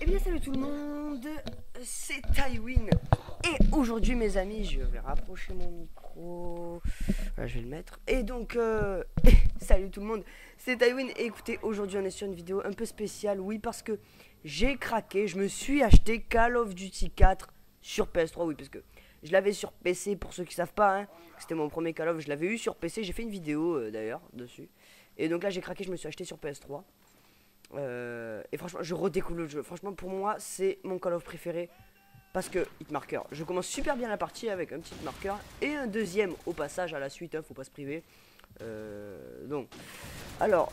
Eh bien salut tout le monde, c'est Tywin. Et aujourd'hui mes amis, je vais rapprocher mon micro. Voilà, je vais le mettre. Et donc, salut tout le monde, c'est Tywin. Et écoutez, aujourd'hui on est sur une vidéo un peu spéciale. Oui, parce que j'ai craqué, je me suis acheté Call of Duty 4 sur PS3. Oui, parce que je l'avais sur PC, pour ceux qui savent pas, hein. C'était mon premier Call of, je l'avais eu sur PC. J'ai fait une vidéo d'ailleurs dessus. Et donc là j'ai craqué, je me suis acheté sur PS3. Et franchement, je redécouvre le jeu. Franchement, pour moi, c'est mon Call of préféré. Parce que, hitmarker, je commence super bien la partie avec un petit marqueur. Et un deuxième au passage à la suite, hein, faut pas se priver. Donc, alors,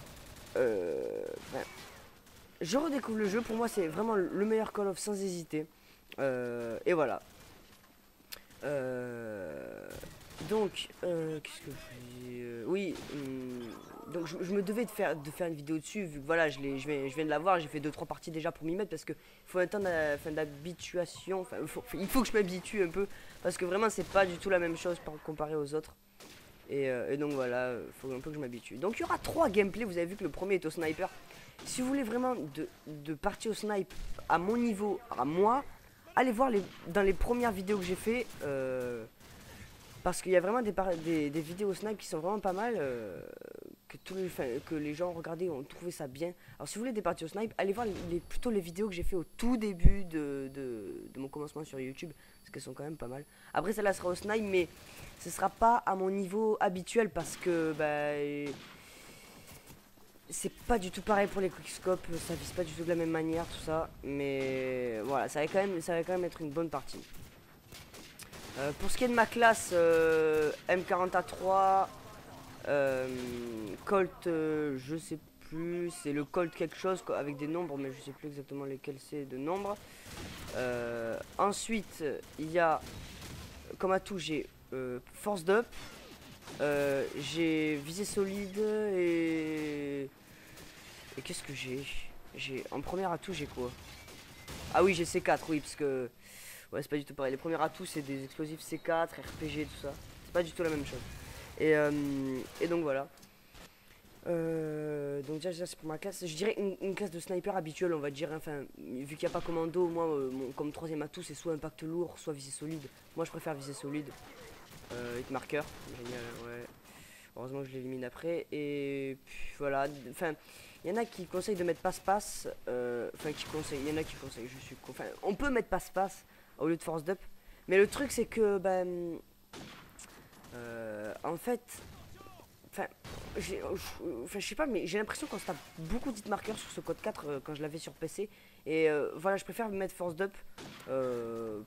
ben, je redécouvre le jeu. Pour moi, c'est vraiment le meilleur Call of sans hésiter. Et voilà. Donc, qu'est-ce que je dis oui, donc je me devais de faire une vidéo dessus, vu que voilà, je viens de la voir, j'ai fait 2-3 parties déjà pour m'y mettre, parce que faut un temps d'habituation, enfin, il faut que je m'habitue un peu, parce que vraiment c'est pas du tout la même chose comparé aux autres. Et donc voilà, faut un peu que je m'habitue. Donc il y aura 3 gameplays, vous avez vu que le premier est au sniper. Si vous voulez vraiment de partir au snipe à mon niveau, à moi, allez voir dans les premières vidéos que j'ai fait. Parce qu'il y a vraiment des vidéos snipe qui sont vraiment pas mal, que les gens regardaient ont trouvé ça bien. Alors si vous voulez des parties au snipe, allez voir plutôt les vidéos que j'ai fait au tout début de mon commencement sur YouTube, parce qu'elles sont quand même pas mal. Après celle-là sera au snipe, mais ce sera pas à mon niveau habituel, parce que bah, c'est pas du tout pareil pour les quickscopes, ça vise pas du tout de la même manière, tout ça. Mais voilà, ça va quand même être une bonne partie. Pour ce qui est de ma classe, M40A3, Colt, je sais plus, c'est le Colt quelque chose avec des nombres, mais je sais plus exactement lesquels c'est de nombres. Ensuite, il y a comme atout, j'ai force d'up, j'ai visée solide et qu'est-ce que j'ai en premier atout, j'ai quoi? Ah oui, j'ai C4, oui, parce que ouais, c'est pas du tout pareil. Les premiers atouts, c'est des explosifs C4, RPG, tout ça. C'est pas du tout la même chose. Et donc voilà. Donc déjà, c'est pour ma classe. Je dirais une classe de sniper habituelle, on va dire. Enfin, vu qu'il n'y a pas commando, moi, comme troisième atout, c'est soit impact lourd, soit visée solide. Moi, je préfère visée solide. Hitmarker, génial, ouais. Heureusement que je l'élimine après. Et puis voilà. Enfin, il y en a qui conseillent de mettre passe-passe. Enfin, il y en a qui conseillent. Enfin, on peut mettre passe-passe au lieu de force d'up. Mais le truc, c'est que, ben, en fait, enfin, je sais pas, mais j'ai l'impression qu'on se tape beaucoup d'hitmarkers sur ce code 4 quand je l'avais sur PC. Et voilà, je préfère mettre force d'up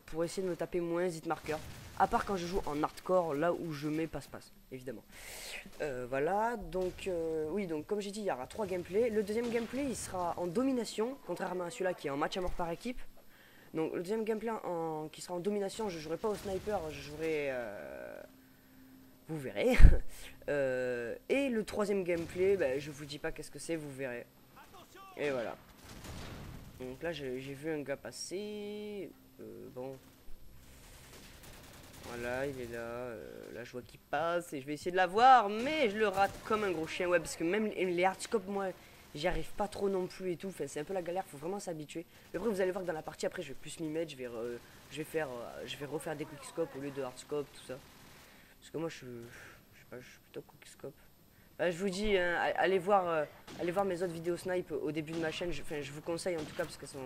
pour essayer de me taper moins hitmarker. À part quand je joue en hardcore, là où je mets passe-passe, évidemment. Voilà, donc oui, donc comme j'ai dit, il y aura 3 gameplays. Le deuxième gameplay, il sera en domination, contrairement à celui-là qui est en match à mort par équipe. Donc le deuxième gameplay qui sera en domination, je jouerai pas au sniper, je jouerai... vous verrez. Et le troisième gameplay, bah, je vous dis pas qu'est-ce que c'est, vous verrez. Et voilà. Donc là j'ai vu un gars passer. Bon. Voilà, il est là. Là je vois qu'il passe et je vais essayer de l'avoir, mais je le rate comme un gros chien. Ouais, parce que même les hardscopes, moi, j'y arrive pas trop non plus et tout. Enfin, c'est un peu la galère, faut vraiment s'habituer. Mais après, vous allez voir que dans la partie, après, je vais plus m'y mettre. Je vais refaire des quickscopes au lieu de hardscope, tout ça. Parce que moi, je sais pas, je suis plutôt quickscope. Bah, je vous dis, hein, allez voir mes autres vidéos snipe au début de ma chaîne. Je vous conseille en tout cas parce qu'elles sont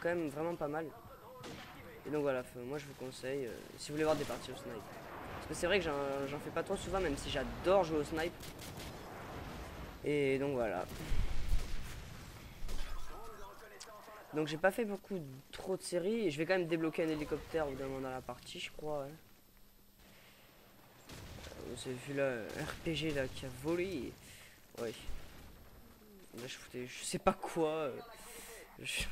quand même vraiment pas mal. Et donc voilà, moi je vous conseille si vous voulez voir des parties au snipe. Parce que c'est vrai que j'en fais pas trop souvent, même si j'adore jouer au snipe. Et donc voilà. Donc j'ai pas fait trop de séries. Et je vais quand même débloquer un hélicoptère au bout d'un moment dans la partie, je crois. Ouais. Vous avez vu là, un RPG là qui a volé. Ouais. Là je sais pas quoi. Je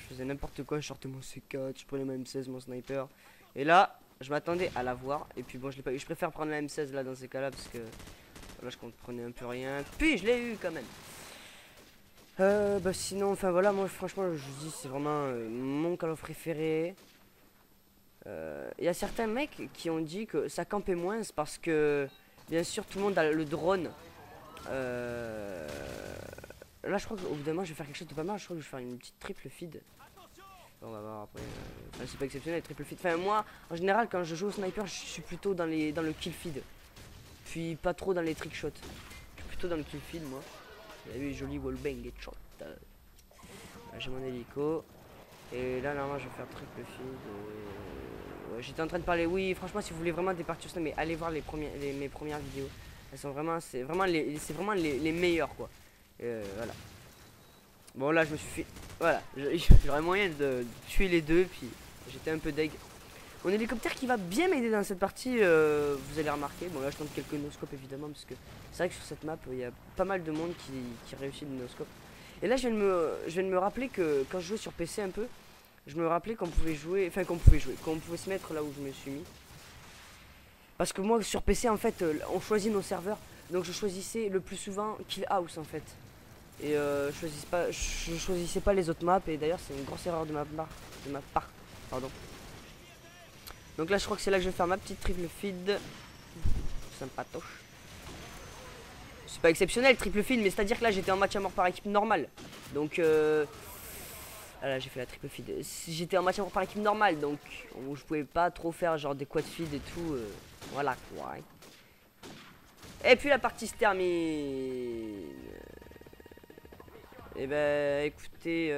faisais n'importe quoi, je sortais mon C4, je prenais ma M16, mon sniper. Et là, je m'attendais à la voir. Et puis bon, je l'ai pas eu. Je préfère prendre la M16 là dans ces cas-là parce que là je comprenais un peu rien. Puis je l'ai eu quand même. Bah sinon, enfin voilà, moi franchement, je vous dis, c'est vraiment mon Call of préféré. Il y a certains mecs qui ont dit que ça campait moins parce que bien sûr tout le monde a le drone. Là là je crois qu'au bout d'un moment je vais faire quelque chose de pas mal. Je crois que je vais faire une petite triple feed. On va voir après. Enfin, c'est pas exceptionnel, triple feed. Enfin, moi, en général, quand je joue au sniper, je suis plutôt dans le kill feed. Puis pas trop dans les trick shots. Je suis plutôt dans le kill feed, moi. Vous avez vu, joli wallbang headshot. J'ai mon hélico. Et là, normalement, je vais faire triple feed. Ouais, j'étais en train de parler. Oui, franchement, si vous voulez vraiment des parties au sniper, mais allez voir mes premières vidéos. Elles sont vraiment, c'est vraiment les meilleures, quoi. Voilà. Bon, là, je me suis fait. Voilà, j'aurais moyen de tuer les deux, puis j'étais un peu deg. Mon hélicoptère qui va bien m'aider dans cette partie, vous allez remarquer. Bon, là, je tente quelques no-scopes évidemment, parce que c'est vrai que sur cette map, il y a pas mal de monde qui réussit le no-scope. Et là, je viens de me rappeler que quand je jouais sur PC un peu, je me rappelais qu'on pouvait jouer, enfin qu'on pouvait se mettre là où je me suis mis. Parce que moi, sur PC, en fait, on choisit nos serveurs, donc je choisissais le plus souvent Kill House en fait. Et je choisissais pas les autres maps, et d'ailleurs c'est une grosse erreur de ma part, pardon. Donc là je crois que c'est là que je vais faire ma petite triple feed. Sympatoche. C'est pas exceptionnel triple feed, mais c'est à dire que là j'étais en match à mort par équipe normale. Donc ah là j'ai fait la triple feed. J'étais en match à mort par équipe normale, donc je pouvais pas trop faire genre des quad feed et tout. Voilà quoi. Et puis la partie se termine. Et ben écoutez,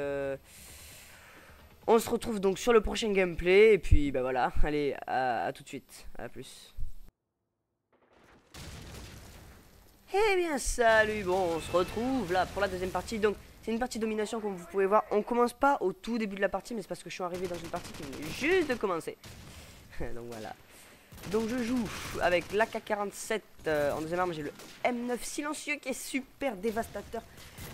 on se retrouve donc sur le prochain gameplay. Et puis bah voilà, allez, à tout de suite, à plus. Eh bien salut, bon on se retrouve là pour la deuxième partie. Donc c'est une partie domination comme vous pouvez voir. On commence pas au tout début de la partie, mais c'est parce que je suis arrivé dans une partie qui venait juste de commencer. Donc voilà. Donc je joue avec l'AK-47 en deuxième arme. J'ai le M9 silencieux qui est super dévastateur.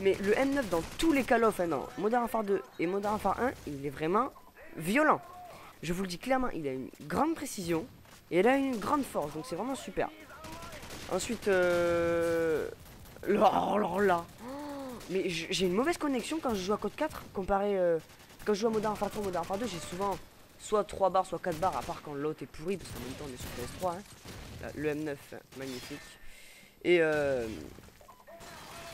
Mais le M9 dans tous les Call of, non, Modern Warfare 2 et Modern Warfare 1, il est vraiment violent. Je vous le dis clairement, il a une grande précision et il a une grande force, donc c'est vraiment super. Ensuite, là, mais j'ai une mauvaise connexion quand je joue à Code 4 comparé quand je joue à Modern Warfare 3, Modern Warfare 2, j'ai souvent soit 3 barres, soit 4 barres, à part quand l'autre est pourri, parce qu'en même temps on est sur PS3, hein. Là, le M9, magnifique. Et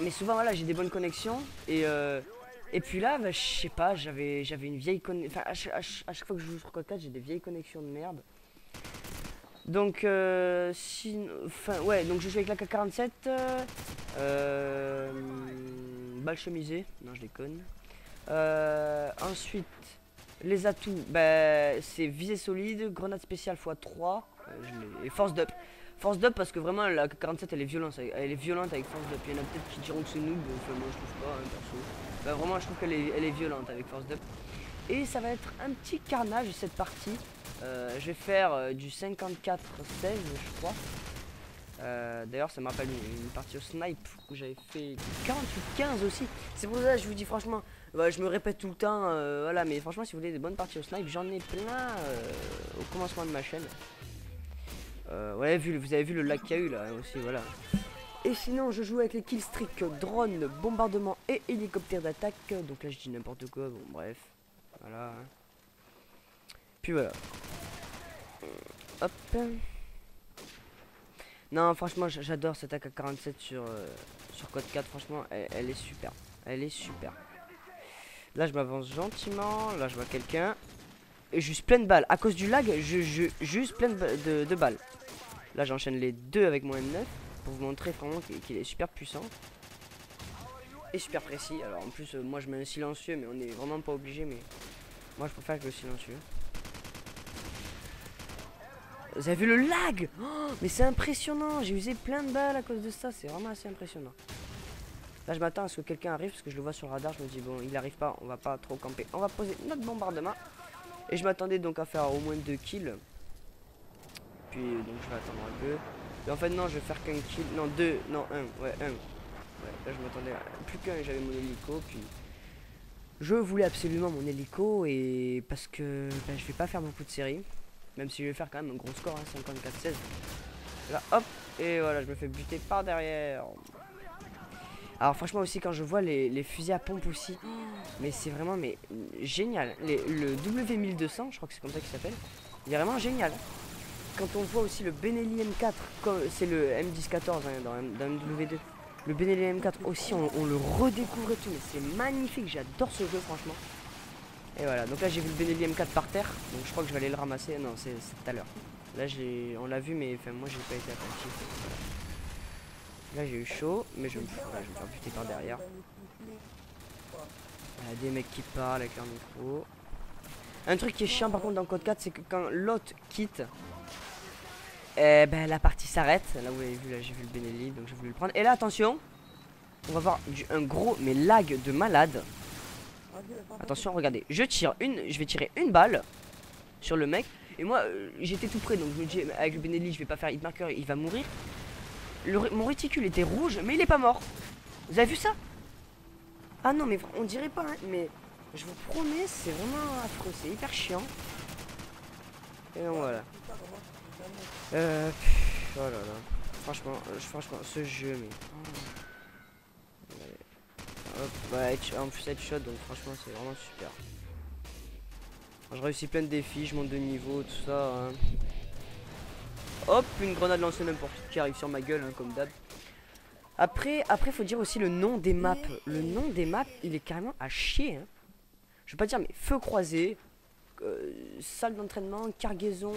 mais souvent voilà, j'ai des bonnes connexions et puis là bah, je sais pas, j'avais une vieille connexion, enfin à chaque fois que je joue sur Code 4 j'ai des vieilles connexions de merde. Donc enfin ouais, donc je joue avec la K47 balle chemisée, non je déconne. Ensuite les atouts, bah, c'est visée solide, grenade spéciale x3 et force d'up. Force d'up parce que vraiment la 47 elle est violente avec force d'up. Il y en a peut-être qui diront que c'est noob, enfin moi je trouve pas, hein, perso. Bah, vraiment je trouve qu'elle est violente avec force d'up. Et ça va être un petit carnage cette partie. Je vais faire du 54-16 je crois. D'ailleurs ça me rappelle une partie au snipe où j'avais fait 48-15 aussi. C'est pour ça que je vous dis franchement, bah, je me répète tout le temps, voilà, mais franchement si vous voulez des bonnes parties au snipe, j'en ai plein au commencement de ma chaîne. Ouais, vous avez vu le lag qu'il y a eu là aussi, voilà. Et sinon, je joue avec les killstreak, drone, bombardement et hélicoptère d'attaque. Donc là, je dis n'importe quoi, bon, bref. Voilà. Puis voilà. Hop. Non, franchement, j'adore cette AK-47 sur Code 4. Franchement, elle est super. Elle est super. Là, je m'avance gentiment. Là, je vois quelqu'un. Et juste plein de balles. À cause du lag, juste plein de balles. Là j'enchaîne les deux avec mon M9 pour vous montrer vraiment qu'il est super puissant et super précis. Alors en plus moi je mets un silencieux, mais on est vraiment pas obligé, mais moi je préfère avec le silencieux. Vous avez vu le lag? Oh, mais c'est impressionnant, j'ai usé plein de balles à cause de ça, c'est vraiment assez impressionnant. Là je m'attends à ce que quelqu'un arrive parce que je le vois sur le radar, je me dis bon il arrive pas, on va pas trop camper, on va poser notre bombardement. Et je m'attendais donc à faire au moins 2 kills. Puis donc je vais attendre un peu. Et en fait non, je vais faire qu'un kill. Non, 2, non 1, ouais 1. Ouais, là je m'attendais à plus qu'un, j'avais mon hélico. Puis je voulais absolument mon hélico. Et parce que bah, je vais pas faire beaucoup de séries. Même si je vais faire quand même un gros score, hein, 54-16. Là hop, et voilà, je me fais buter par derrière. Alors franchement aussi quand je vois les fusils à pompe aussi, mais c'est vraiment génial. Le W1200, je crois que c'est comme ça qu'il s'appelle, il est vraiment génial. Quand on voit aussi le Benelli M4, c'est le M1014 hein, dans MW2. Le Benelli M4 aussi, on le redécouvre et tout, mais c'est magnifique, j'adore ce jeu franchement. Et voilà, donc là j'ai vu le Benelli M4 par terre, donc je crois que je vais aller le ramasser. Non, c'est tout à l'heure. Là on l'a vu, mais enfin, moi j'ai pas été attentif. Là j'ai eu chaud, mais je vais me faire buter par derrière. Il y a des mecs qui parlent avec leur micro. Un truc qui est chiant par contre dans Code 4, c'est que quand l'autre quitte, ben, la partie s'arrête. Là vous avez vu, là j'ai vu le Benelli, donc j'ai voulu le prendre. Et là attention, on va voir un gros mais lag de malade. Attention, regardez, je vais tirer une balle sur le mec. Et moi j'étais tout près, donc je me dis avec le Benelli je vais pas faire hit marker, il va mourir. Mon réticule était rouge, mais il est pas mort. Vous avez vu ça? Ah non mais on dirait pas, hein, mais je vous promets c'est vraiment affreux, c'est hyper chiant. Et donc voilà. Oh là là. Franchement, ce jeu, mais. Hop, ouais, en plus headshot, donc franchement, c'est vraiment super. Je réussis plein de défis, je monte de niveau, tout ça. Hein. Hop, une grenade lancée n'importe qui arrive sur ma gueule, hein, comme d'hab. Après, faut dire aussi le nom des maps. Le nom des maps, il est carrément à chier. Hein. Je veux pas dire, mais feu croisé. Salle d'entraînement, cargaison,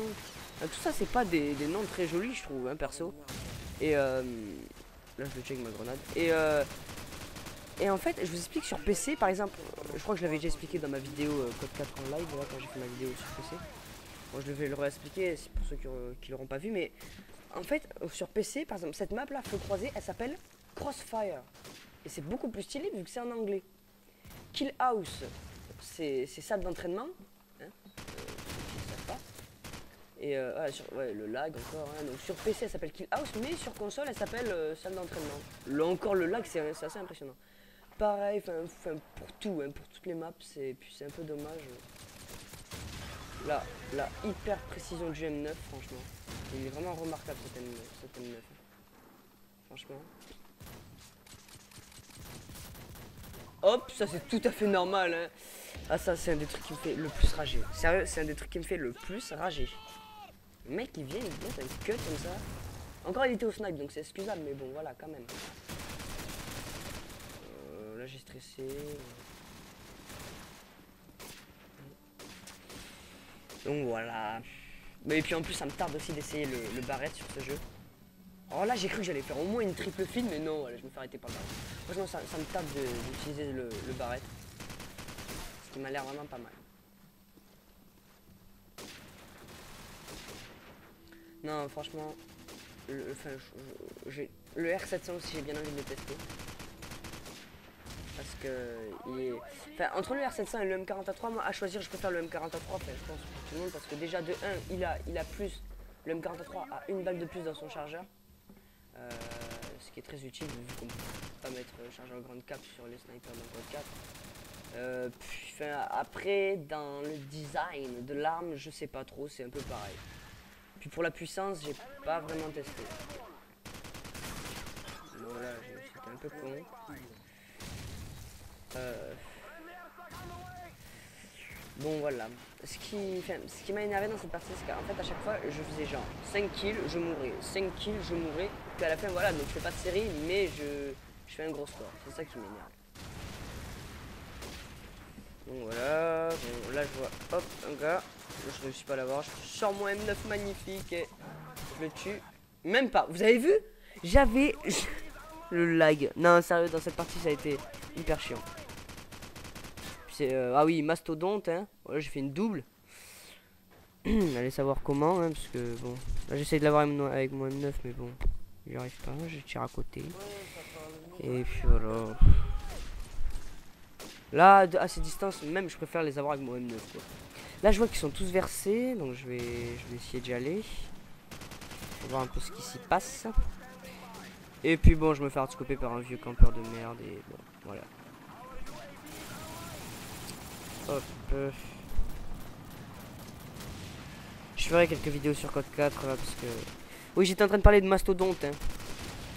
tout ça c'est pas des noms très jolis je trouve, hein, perso. Et là je le check ma grenade. Et en fait je vous explique sur PC par exemple, je crois que je l'avais déjà expliqué dans ma vidéo Code 4 en live, là, quand j'ai fait ma vidéo sur PC. Bon je vais le réexpliquer pour ceux qui l'auront pas vu, mais en fait sur PC par exemple cette map là, feu croisé, elle s'appelle Crossfire. Et c'est beaucoup plus stylé vu que c'est en anglais. Kill House, c'est salle d'entraînement. Et ouais, le lag encore, hein. Donc sur PC elle s'appelle Kill House, mais sur console elle s'appelle salle d'entraînement. Là encore le lag c'est assez impressionnant. Pareil, pour tout, hein, pour toutes les maps, puis c'est un peu dommage. Là, la hyper précision du M9 franchement. Il est vraiment remarquable cet M9. Franchement. Hop, ça c'est tout à fait normal, hein. Ah ça c'est un des trucs qui me fait le plus rager. Sérieux, c'est un des trucs qui me fait le plus rager. Le mec il vient, il monte un cut comme ça. Encore il était au snipe donc c'est excusable, mais bon voilà quand même. Là j'ai stressé. Donc voilà. Mais et puis en plus ça me tarde aussi d'essayer le barrette sur ce jeu. Alors là j'ai cru que j'allais faire au moins une triple fine, mais non, voilà, je me fais arrêter par le barrette. Franchement ça me tarde d'utiliser le barrette. Ce qui m'a l'air vraiment pas mal. Non, franchement, le R700 aussi, j'ai bien envie de le tester. Parce que, entre le R700 et le M40A3, moi, à choisir, je préfère le M40A3, je pense, pour tout le monde. Parce que déjà, de 1, il a plus, le M40A3 a une balle de plus dans son chargeur. Ce qui est très utile, vu qu'on ne peut pas mettre chargeur grande cap sur les snipers dans le Code 4. Après, dans le design de l'arme, je sais pas trop, c'est un peu pareil. Puis pour la puissance, j'ai pas vraiment testé. Voilà, c'était un peu con. Bon voilà. Ce qui m'a énervé dans cette partie, c'est qu'en fait à chaque fois je faisais genre 5 kills, je mourais, 5 kills, je mourais. Puis à la fin voilà, donc je fais pas de série, mais je fais un gros score. C'est ça qui m'énerve. Donc voilà, bon, là je vois, hop, un gars. Je réussis pas à l'avoir, je sors mon M9 magnifique et je le tue. Même pas, vous avez vu? J'avais le lag. Non, sérieux, dans cette partie ça a été hyper chiant. Ah oui, mastodonte, hein. Voilà, j'ai fait une double. Allez savoir comment, hein, parce que bon. Là j'essaie de l'avoir avec mon M9, mais bon, j'y arrive pas, je tire à côté. Et puis voilà. Là, à ces distances, même je préfère les avoir avec mon M9 quoi. Là je vois qu'ils sont tous versés, donc je vais essayer d'y aller. Pour voir un peu ce qui s'y passe. Et puis bon, je me fais hardcoper par un vieux campeur de merde et bon, voilà. Hop. Je ferai quelques vidéos sur Code 4 là, parce que... Oui, j'étais en train de parler de mastodonte, hein.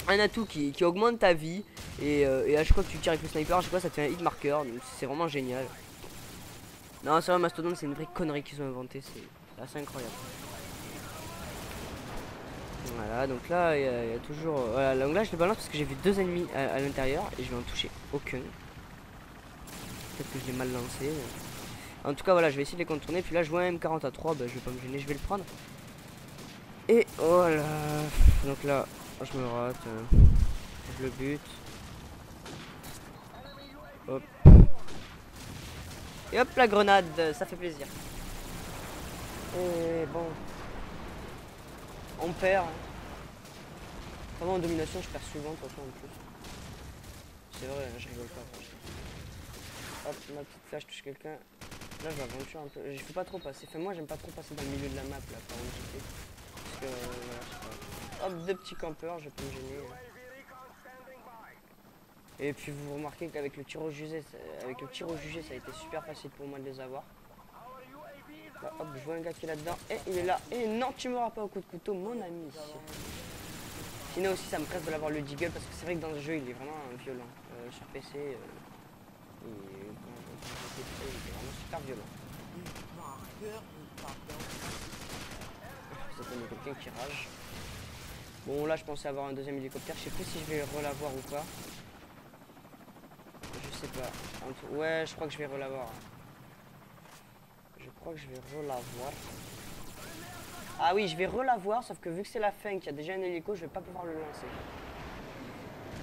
Un atout qui augmente ta vie et à chaque fois que tu tires avec le sniper, à chaque fois ça te fait un hit marker, donc c'est vraiment génial. Non, c'est vrai, mastodonte c'est une vraie connerie qu'ils ont inventé, c'est assez incroyable. Voilà, donc là, il y a toujours... Voilà, donc là, je le balance parce que j'ai vu 2 ennemis à l'intérieur et je vais en toucher aucun. Peut-être que je l'ai mal lancé. En tout cas, voilà, je vais essayer de les contourner. Puis là, je vois un M40 à 3, bah, je vais pas me gêner, je vais le prendre. Et voilà. Donc là, je me rate. Je le bute. Hop. Et hop, la grenade, ça fait plaisir. Et bon. On perd. Vraiment en domination, je perds souvent, de toute façon, en plus. C'est vrai, je rigole pas. Hop, ma petite flèche touche quelqu'un. Là, je m'aventure un peu. Je fais pas trop passer. Enfin, moi, j'aime pas trop passer dans le milieu de la map, là, par où j'étais. Parce que, voilà, je sais pas. Hop, 2 petits campeurs, je peux me gêner. Et puis, vous remarquez qu'avec le tir au jugé, ça a été super facile pour moi de les avoir. Là, hop, je vois un gars qui est là-dedans. Et il est là. Et non, tu m'auras pas au coup de couteau, mon ami. Sinon aussi, ça me presse de l'avoir le Deagle parce que c'est vrai que dans le jeu, il est vraiment violent. Sur PC, il est vraiment super violent. Ça donne quelqu'un qui rage. Bon, là, je pensais avoir un deuxième hélicoptère. Je sais plus si je vais relavoir ou pas. Je sais pas. Ouais, je crois que je vais relavoir. Je crois que je vais relavoir. Ah oui, je vais relavoir, sauf que vu que c'est la fin, qu'il y a déjà un hélico, je vais pas pouvoir le lancer.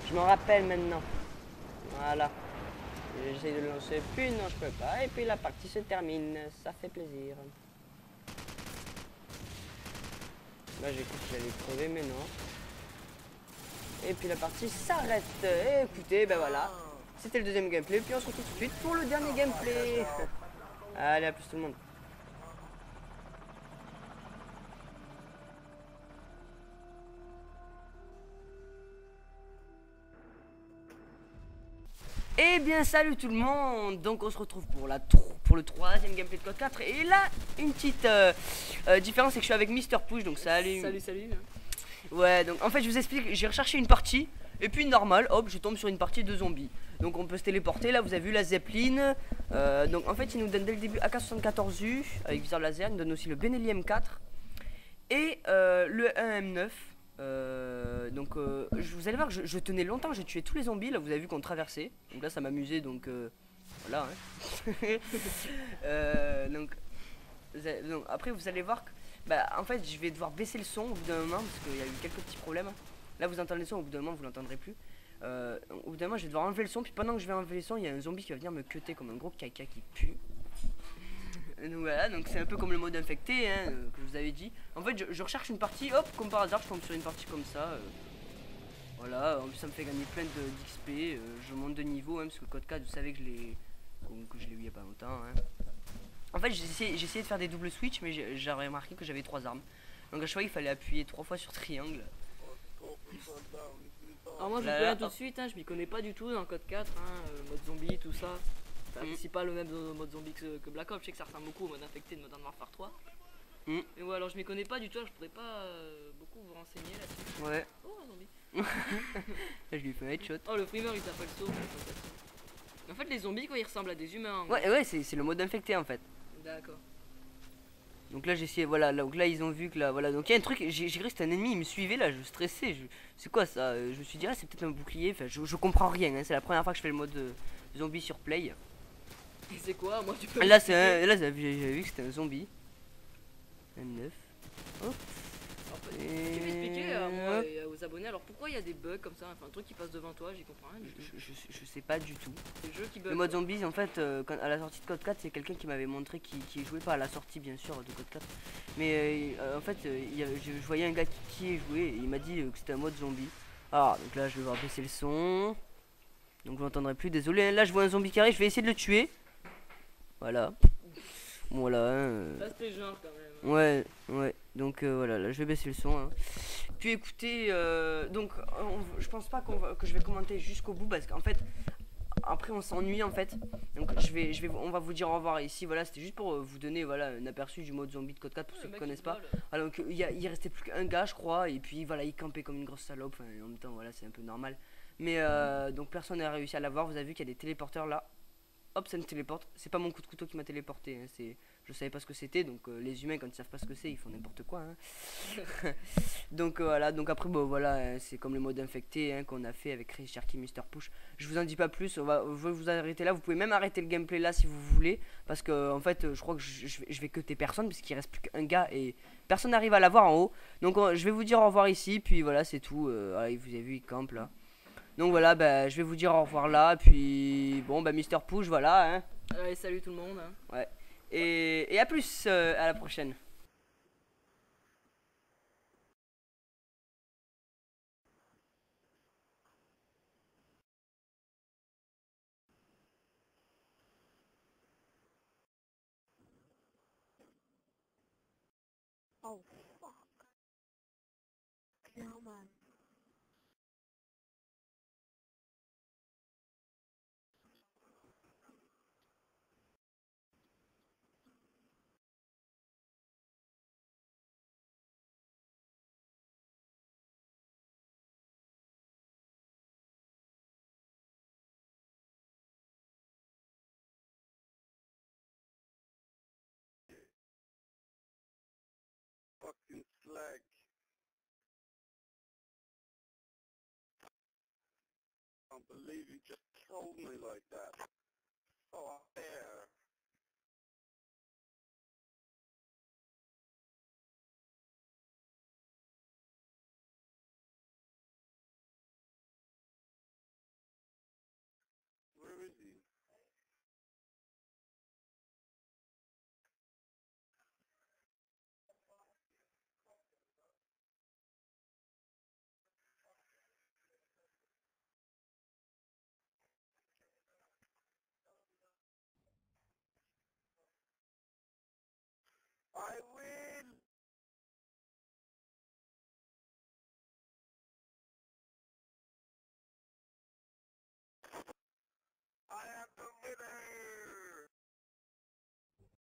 Je m'en rappelle maintenant. Voilà. J'essaye de le lancer, puis non, je peux pas. Et puis la partie se termine. Ça fait plaisir. Là, j'ai cru que j'allais crever, mais non. Et puis la partie s'arrête. Et écoutez, ben voilà. C'était le deuxième gameplay. Puis on se retrouve tout de suite pour le dernier gameplay. Allez, à plus tout le monde. Eh bien salut tout le monde. Donc on se retrouve pour le troisième gameplay de Code 4. Et là une petite différence, c'est que je suis avec Mister Push. Donc salut. Salut. Ouais, donc en fait je vous explique, j'ai recherché une partie. Et puis normal, hop, je tombe sur une partie de zombies. Donc on peut se téléporter, là vous avez vu la Zeppelin. Donc en fait il nous donne dès le début AK-74U avec viseur laser. Il nous donne aussi le Benelli M4 et le 1M9. Vous allez voir que je tenais longtemps, j'ai tué tous les zombies. Là vous avez vu qu'on traversait. Donc là ça m'amusait, donc voilà hein. Donc après vous allez voir que bah, en fait je vais devoir baisser le son au bout d'un moment parce qu'il y a eu quelques petits problèmes. Là vous entendez le son, au bout d'un moment vous l'entendrez plus. Au bout d'un moment je vais devoir enlever le son. Puis pendant que je vais enlever le son, il y a un zombie qui va venir me cutter comme un gros caca qui pue. Donc voilà, donc c'est un peu comme le mode infecté hein, que je vous avais dit. En fait je recherche une partie, hop, comme par hasard je tombe sur une partie comme ça. Voilà, en plus ça me fait gagner plein d'XP. Je monte de niveau hein, parce que Code 4 vous savez que je l'ai eu il y a pas longtemps hein. En fait j'ai essayé de faire des doubles switch, mais j'ai remarqué que j'avais 3 armes. Donc à chaque fois il fallait appuyer 3 fois sur triangle. Alors moi je vous préviens tout de suite, hein, je m'y connais pas du tout dans Code 4, hein, mode zombie, tout ça. C'est pas le même mode zombie que Black Ops, je sais que ça ressemble beaucoup au mode infecté de Modern Warfare 3. Mais ouais, alors je m'y connais pas du tout, alors je pourrais pas beaucoup vous renseigner là-dessus. Ouais. Oh un zombie. Là, je lui fais un headshot. Oh le frimeur il s'appelle saut. En fait les zombies quoi ils ressemblent à des humains. Ouais c'est le mode infecté en fait. D'accord. Donc là j'ai essayé, voilà, donc là ils ont vu que là, voilà, donc il y a un truc, j'ai cru que c'était un ennemi, il me suivait là, je stressais, c'est quoi ça, je me suis dit ah c'est peut-être un bouclier, enfin je comprends rien, hein, c'est la première fois que je fais le mode zombie sur play. Et c'est quoi, moi tu peux. Là j'avais vu que c'était un zombie. Un 9. Hop. Tu peux m'expliquer à moi et aux abonnés alors pourquoi il y a des bugs comme ça, enfin un truc qui passe devant toi, j'y comprends rien. Je sais pas du tout. Des jeux qui bug. Le mode zombie en fait, à la sortie de Code 4, c'est quelqu'un qui m'avait montré qui jouait pas à la sortie bien sûr de Code 4. Mais en fait, je voyais un gars qui y jouait et il m'a dit que c'était un mode zombie. Ah, donc là je vais devoir baisser le son. Donc vous n'entendrez plus, désolé. Là je vois un zombie qui arrive, je vais essayer de le tuer. Voilà. Voilà. Ça c'était genre quand même. Ouais. Donc voilà, là je vais baisser le son. Hein. Puis écoutez, je pense pas que je vais commenter jusqu'au bout parce qu'en fait, après on s'ennuie en fait. Donc on va vous dire au revoir ici. Voilà, c'était juste pour vous donner voilà un aperçu du mode zombie de Code 4 pour ceux qui connaissent pas. Alors donc il restait plus qu'un gars je crois et puis voilà il campait comme une grosse salope. Enfin, en même temps voilà c'est un peu normal. Mais donc personne n'a réussi à l'avoir. Vous avez vu qu'il y a des téléporteurs là. hop, ça me téléporte. C'est pas mon coup de couteau qui m'a téléporté, hein, je savais pas ce que c'était, donc les humains quand ils savent pas ce que c'est, ils font n'importe quoi. Hein. Donc voilà, donc après bon voilà, hein, c'est comme le mode infecté hein, qu'on a fait avec Cherky Mister Push. Je vous en dis pas plus, je vais vous arrêter là. Vous pouvez même arrêter le gameplay là si vous voulez, parce que en fait, je crois que je vais cutter personne parce qu'il reste plus qu'un gars et personne n'arrive à l'avoir en haut. Donc je vais vous dire au revoir ici, puis voilà, c'est tout. Voilà, vous avez vu, il campe là. Donc voilà, bah, je vais vous dire au revoir là, puis bon, bah Mister Push, voilà. Hein. Allez, salut tout le monde. Hein. Ouais. Et à plus, à la prochaine. Oh, fuck. No, man. Fucking slag. Can't believe you just told me like that. Oh, yeah.